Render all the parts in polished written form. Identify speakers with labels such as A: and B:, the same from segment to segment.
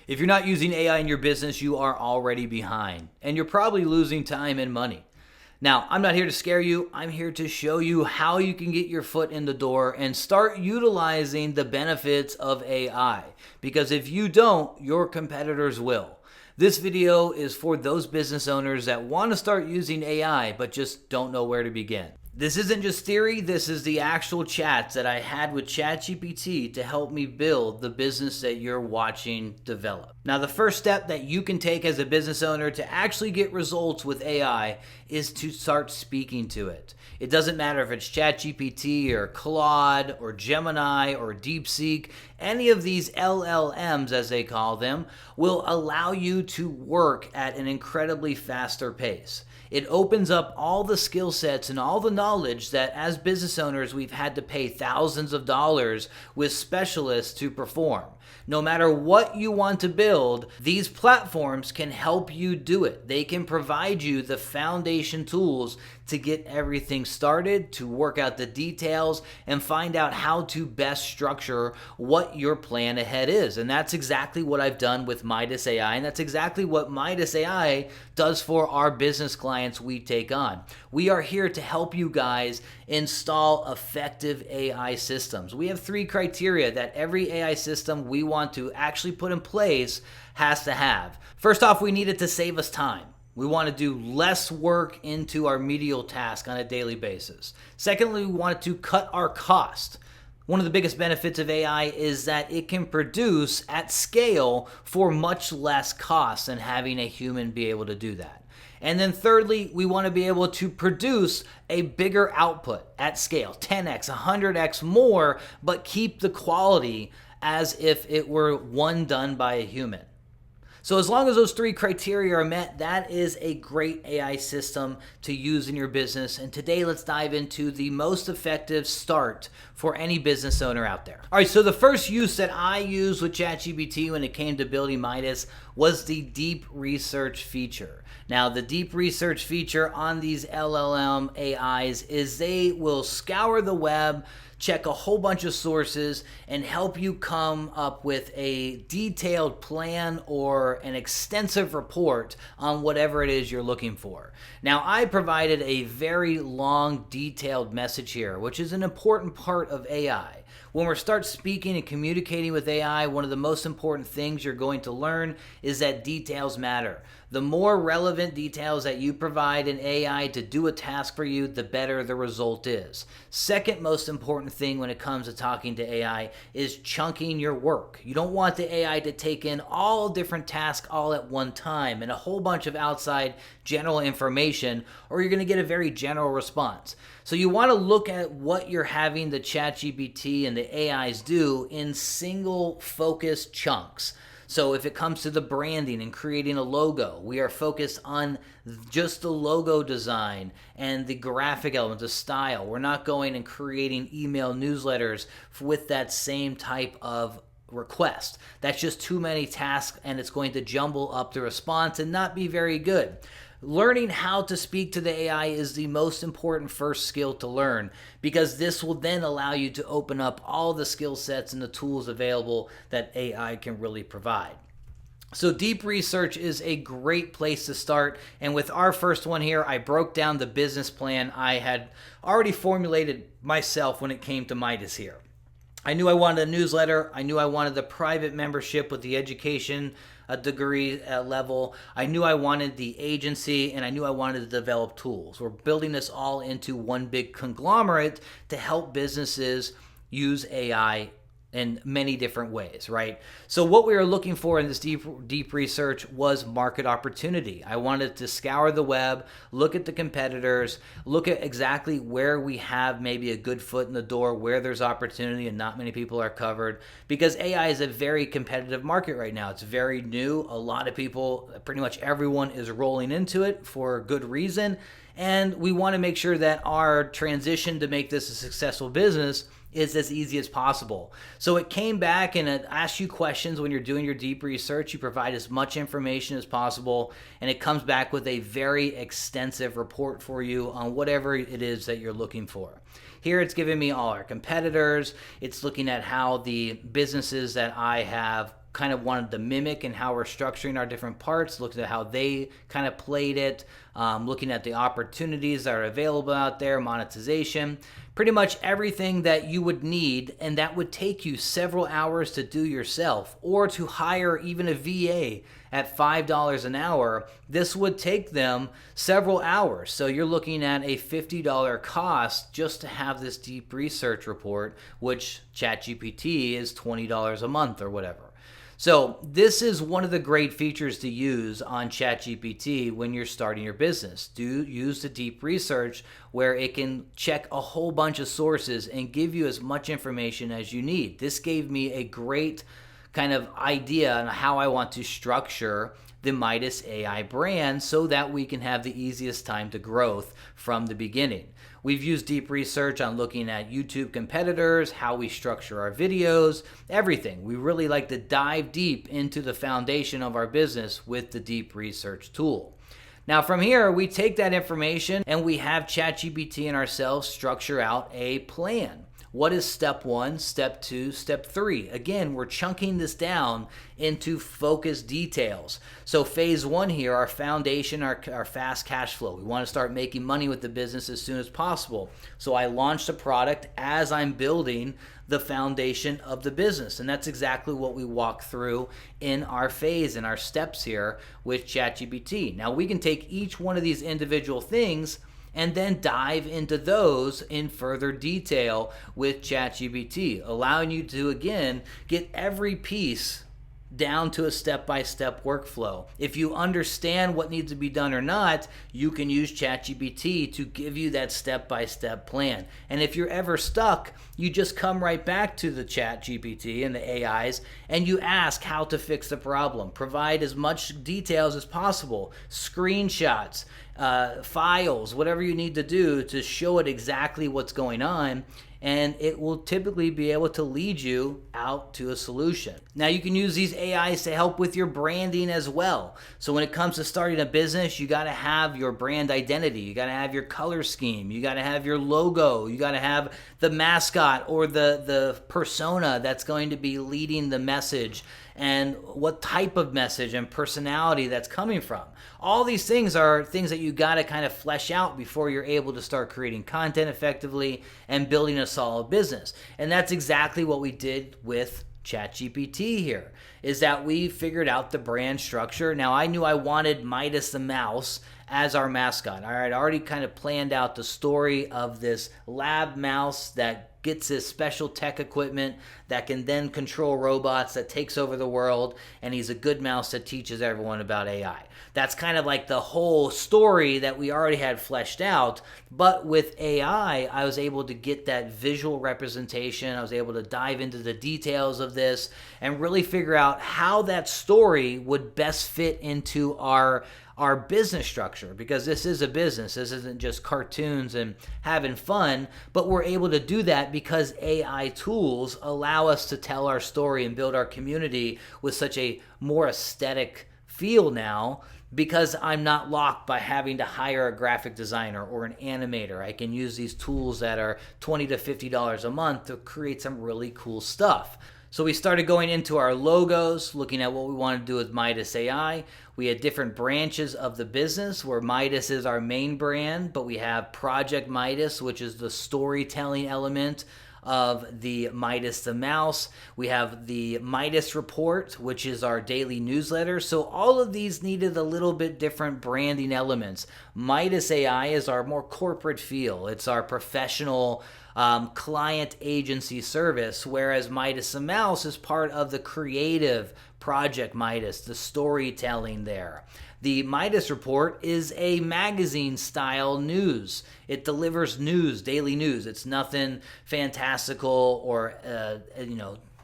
A: If you're not using AI in your business, you are already behind, and you're probably losing time and money. Now, I'm not here to scare you. I'm here to show you how you can get your foot in the door and start utilizing the benefits of AI. Because if you don't, your competitors will. This video is for those business owners that want to start using AI but just don't know where to begin. This isn't just theory, this is the actual chats that I had with ChatGPT to help me build the business that you're watching develop. Now, the first step that you can take as a business owner to actually get results with AI is to start speaking to it. It doesn't matter if it's ChatGPT or Claude or Gemini or DeepSeek, any of these LLMs, as they call them, will allow you to work at an incredibly faster pace. It opens up all the skill sets and all the knowledge that as business owners we've had to pay thousands of dollars with specialists to perform. No matter what you want to build, these platforms can help you do it. They can provide you the foundation tools to get everything started, to work out the details, and find out how to best structure what your plan ahead is. And that's exactly what I've done with Midas AI, and that's exactly what Midas AI does for our business clients we take on. We are here to help you guys install effective AI systems. We have 3 criteria that every AI system we want to actually put in place has to have. First off, we need it to save us time. We want to do less work into our medial task on a daily basis. Secondly, we want it to cut our cost. One of the biggest benefits of AI is that it can produce at scale for much less cost than having a human be able to do that. And then thirdly, we want to be able to produce a bigger output at scale, 10x, 100x more, but keep the quality as if it were one done by a human. So as long as those 3 criteria are met, that is a great AI system to use in your business. And today, let's dive into the most effective start for any business owner out there. All right, so the first use that I used with ChatGPT when it came to building Midas was the deep research feature. Now, the deep research feature on these LLM AIs is they will scour the web, check a whole bunch of sources, and help you come up with a detailed plan or an extensive report on whatever it is you're looking for. Now, I provided a very long, detailed message here, which is an important part of AI. When we start speaking and communicating with AI, one of the most important things you're going to learn is that details matter. The more relevant details that you provide in AI to do a task for you, the better the result is. Second most important thing when it comes to talking to AI is chunking your work. You don't want the AI to take in all different tasks all at one time and a whole bunch of outside general information, or you're going to get a very general response. So you want to look at what you're having the ChatGPT and the AIs do in single focused chunks. So if it comes to the branding and creating a logo, we are focused on just the logo design and the graphic elements, the style. We're not going and creating email newsletters with that same type of request. That's just too many tasks, and it's going to jumble up the response and not be very good. Learning how to speak to the AI is the most important first skill to learn, because this will then allow you to open up all the skill sets and the tools available that AI can really provide. So deep research is a great place to start. And with our first one here, I broke down the business plan I had already formulated myself when it came to Midas here. I knew I wanted a newsletter. I knew I wanted the private membership with the education degree level. I knew I wanted the agency, and I knew I wanted to develop tools. We're building this all into one big conglomerate to help businesses use AI in many different ways, right? So what we were looking for in this deep research was market opportunity. I wanted to scour the web, look at the competitors, look at exactly where we have maybe a good foot in the door, where there's opportunity and not many people are covered, because AI is a very competitive market right now. It's very new. A lot of people, pretty much everyone is rolling into it for good reason. And we want to make sure that our transition to make this a successful business is as easy as possible. So it came back and it asks you questions when you're doing your deep research. You provide as much information as possible, and it comes back with a very extensive report for you on whatever it is that you're looking for. Here it's giving me all our competitors. It's looking at how the businesses that I have kind of wanted to mimic and how we're structuring our different parts, looked at how they kind of played it, looking at the opportunities that are available out there, monetization, pretty much everything that you would need, and that would take you several hours to do yourself, or to hire even a VA at $5 an hour. This would take them several hours. So you're looking at a $50 cost just to have this deep research report, which ChatGPT is $20 a month or whatever. So this is one of the great features to use on ChatGPT when you're starting your business. Do use the deep research where it can check a whole bunch of sources and give you as much information as you need. This gave me a great kind of idea on how I want to structure the Midas AI brand so that we can have the easiest time to growth from the beginning. We've used deep research on looking at YouTube competitors, how we structure our videos, everything. We really like to dive deep into the foundation of our business with the deep research tool. Now from here, we take that information and we have ChatGPT and ourselves structure out a plan. What is step 1, step 2, step 3? Again, we're chunking this down into focused details. So phase 1 here, our foundation, our fast cash flow. We want to start making money with the business as soon as possible. So I launched a product as I'm building the foundation of the business. And that's exactly what we walk through in our phase and our steps here with ChatGPT. Now we can take each one of these individual things and then dive into those in further detail with ChatGPT, allowing you to, again, get every piece down to a step-by-step workflow. If you understand what needs to be done or not, you can use ChatGPT to give you that step-by-step plan. And if you're ever stuck, you just come right back to the ChatGPT and the AIs and you ask how to fix the problem. Provide as much details as possible, screenshots, files, whatever you need to do to show it exactly what's going on, and it will typically be able to lead you out to a solution. Now you can use these AIs to help with your branding as well. So when it comes to starting a business, you got to have your brand identity, you got to have your color scheme, you got to have your logo, you got to have the mascot or the persona that's going to be leading the message, and what type of message and personality that's coming from. All these things are things that you got to kind of flesh out before you're able to start creating content effectively and building a solid business. And that's exactly what we did with ChatGPT here, is that we figured out the brand structure. Now I knew I wanted Midas the mouse as our mascot. I had already kind of planned out the story of this lab mouse that gets this special tech equipment that can then control robots, that takes over the world, and he's a good mouse that teaches everyone about AI. That's kind of like the whole story that we already had fleshed out, but with AI, I was able to get that visual representation. I was able to dive into the details of this and really figure out how that story would best fit into our business structure, because this is a business. This isn't just cartoons and having fun, but we're able to do that because AI tools allow us to tell our story and build our community with such a more aesthetic feel now, because I'm not locked by having to hire a graphic designer or an animator. I can use these tools that are $20 to $50 a month to create some really cool stuff. So we started going into our logos, looking at what we wanted to do with Midas AI. We had different branches of the business where Midas is our main brand, but we have Project Midas, which is the storytelling element of the Midas the mouse. We have the Midas Report, which is our daily newsletter. So all of these needed a little bit different branding elements. Midas AI is our more corporate feel. It's our professional client agency service, whereas Midas the mouse is part of the creative Project Midas, the storytelling there. The Midas Report is a magazine style news. It delivers news, daily news. It's nothing fantastical or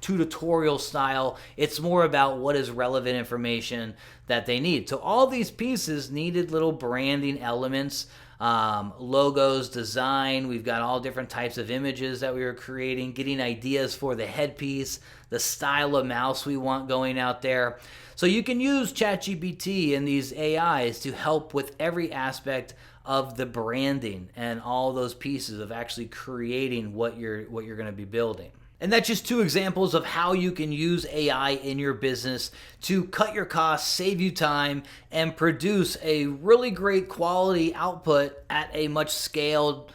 A: tutorial style. It's more about what is relevant information that they need. So all these pieces needed little branding elements, logos, design. We've got all different types of images that we were creating, getting ideas for the headpiece, the style of mouse we want going out there. So you can use ChatGPT and these AIs to help with every aspect of the branding and all those pieces of actually creating what you're going to be building. And that's just two examples of how you can use AI in your business to cut your costs, save you time, and produce a really great quality output at a much scaled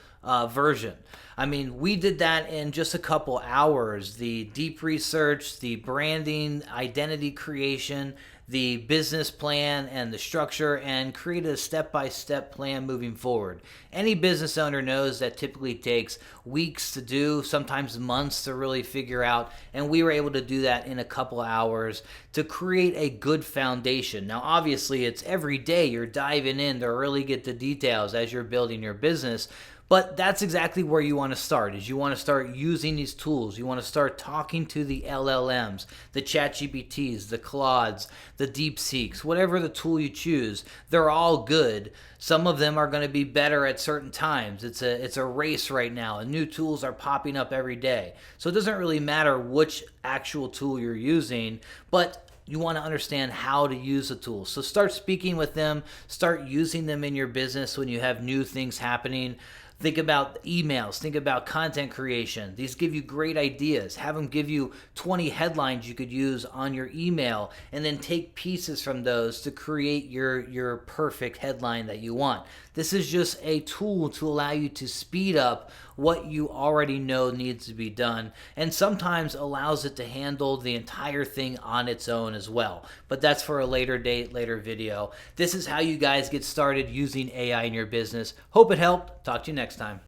A: version. I mean, we did that in just a couple hours. The deep research, the branding, identity creation, the business plan and the structure, and created a step-by-step plan moving forward. Any business owner knows that typically takes weeks to do, sometimes months to really figure out, and we were able to do that in a couple hours to create a good foundation. Now, obviously, it's every day you're diving in to really get the details as you're building your business. But that's exactly where you want to start, is you want to start using these tools. You want to start talking to the LLMs, the ChatGPTs, the Claudes, the DeepSeeks, whatever the tool you choose. They're all good. Some of them are going to be better at certain times. It's a race right now, and new tools are popping up every day. So it doesn't really matter which actual tool you're using, but you want to understand how to use the tools. So start speaking with them, start using them in your business when you have new things happening. Think about emails, think about content creation. These give you great ideas. Have them give you 20 headlines you could use on your email, and then take pieces from those to create your perfect headline that you want. This is just a tool to allow you to speed up what you already know needs to be done, and sometimes allows it to handle the entire thing on its own as well. But that's for a later date, later video. This is how you guys get started using AI in your business. Hope it helped. Talk to you next time.